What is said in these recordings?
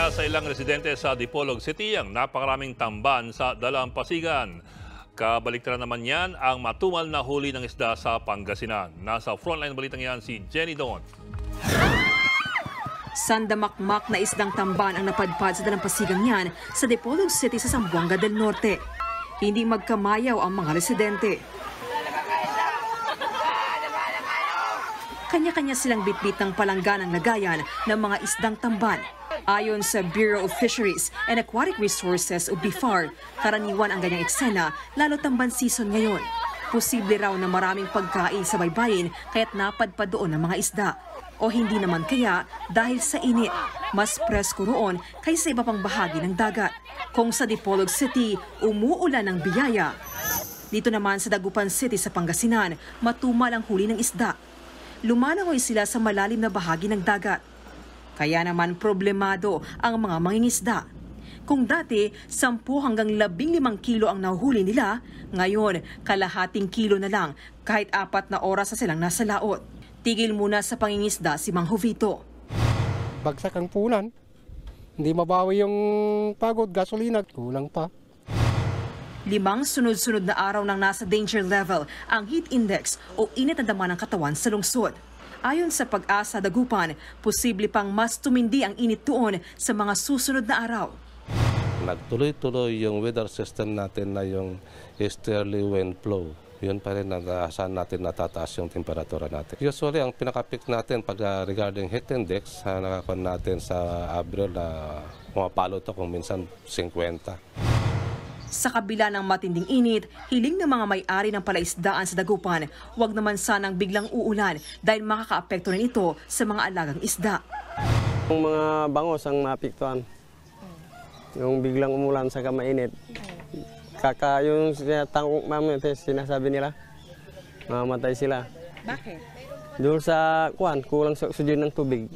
Nahula sa ilang residente sa Dipolog City ang napakaraming tamban sa Dalampasigan. Kabaliktaran naman yan ang matumal na huli ng isda sa Pangasinan. Nasa frontline balitang yan si Jenny Don. Sandamakmak na isdang tamban ang napadpad sa Dalampasigan yan sa Dipolog City sa Zamboanga del Norte. Hindi magkamayaw ang mga residente. Kanya-kanya silang bitbit ng palangganang lagayan ng mga isdang tamban. Ayon sa Bureau of Fisheries and Aquatic Resources o BIFAR, karaniwan ang ganyang eksena lalo tamban season ngayon. Posible raw na maraming pagkain sa baybayin kaya't napadpad doon ang mga isda. O hindi naman kaya dahil sa init, mas presko roon kaysa iba pang bahagi ng dagat. Kung sa Dipolog City, umuulan ng biyaya. Dito naman sa Dagupan City sa Pangasinan, matumal ang huli ng isda. Lumalangoy sila sa malalim na bahagi ng dagat. Kaya naman problemado ang mga mangingisda. Kung dati, 10 hanggang 15 kilo ang nahuhuli nila, ngayon kalahating kilo na lang kahit 4 na oras na silang nasa laot. Tigil muna sa pangingisda si Mang Jovito. Bagsak ang punan. Hindi mabawi yung pagod, gasolina, kulang pa. 5 sunod-sunod na araw nang nasa danger level ang heat index o init na dama ng katawan sa lungsod. Ayon sa Pag-asa Dagupan, posible pang mas tumindi ang init doon sa mga susunod na araw. Nagtuloy-tuloy yung weather system natin na yung easterly wind flow. Yun pa rin saan natin natataas yung temperatura natin. Usually, ang pinaka-peak natin pag regarding heat index, nakakuha natin sa Abril na pumapalo to kung minsan 50. Sa kabila ng matinding init, hiling ng mga may-ari ng palaisdaan sa Dagupan, huwag naman sanang biglang uulan dahil makakaapekto rin ito sa mga alagang isda. Yung mga bangos ang maapektuhan. Yung biglang umulan sa mainit. Yung tangok namin, sinasabi nila, mamatay sila. Bakit? Doon sa kulang sa oxygen ng tubig.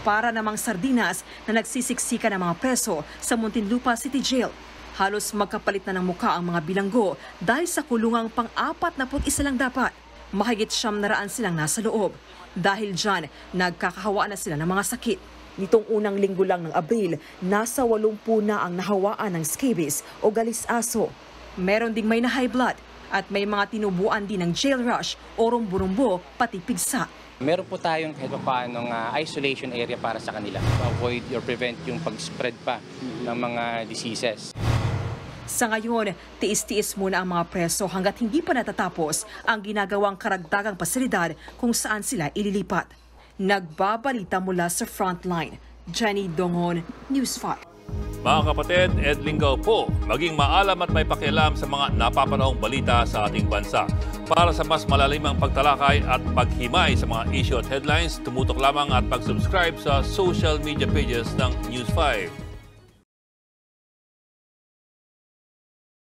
Para namang sardinas na nagsisiksika ng mga preso sa Muntinlupa City Jail. Halos magkapalit na ng mukha ang mga bilanggo dahil sa kulungang pang-41 lang dapat. Mahigit 900 silang nasa loob. Dahil dyan, nagkakahawaan na sila ng mga sakit. Nitong unang linggo lang ng Abril, nasa 80 na ang nahawaan ng scabies o galis-aso. Meron ding may na high blood at may mga tinubuan din ng jail rush o rumbo-rumbo pati pigsa. Meron po tayong kahit paanong isolation area para sa kanila to avoid or prevent yung pag-spread pa ng mga diseases. Sa ngayon, tiis-tiis muna ang mga preso hanggat hindi pa natatapos ang ginagawang karagdagang pasilidad kung saan sila ililipat. Nagbabalita mula sa Frontline, Jenny Dongon, News 5. Mga kapatid, Ed Lingaw po, maging maalam at may pakialam sa mga napapanahong balita sa ating bansa. Para sa mas malalimang pagtalakay at paghimay sa mga issue at headlines, tumutok lamang at pag-subscribe sa social media pages ng News 5.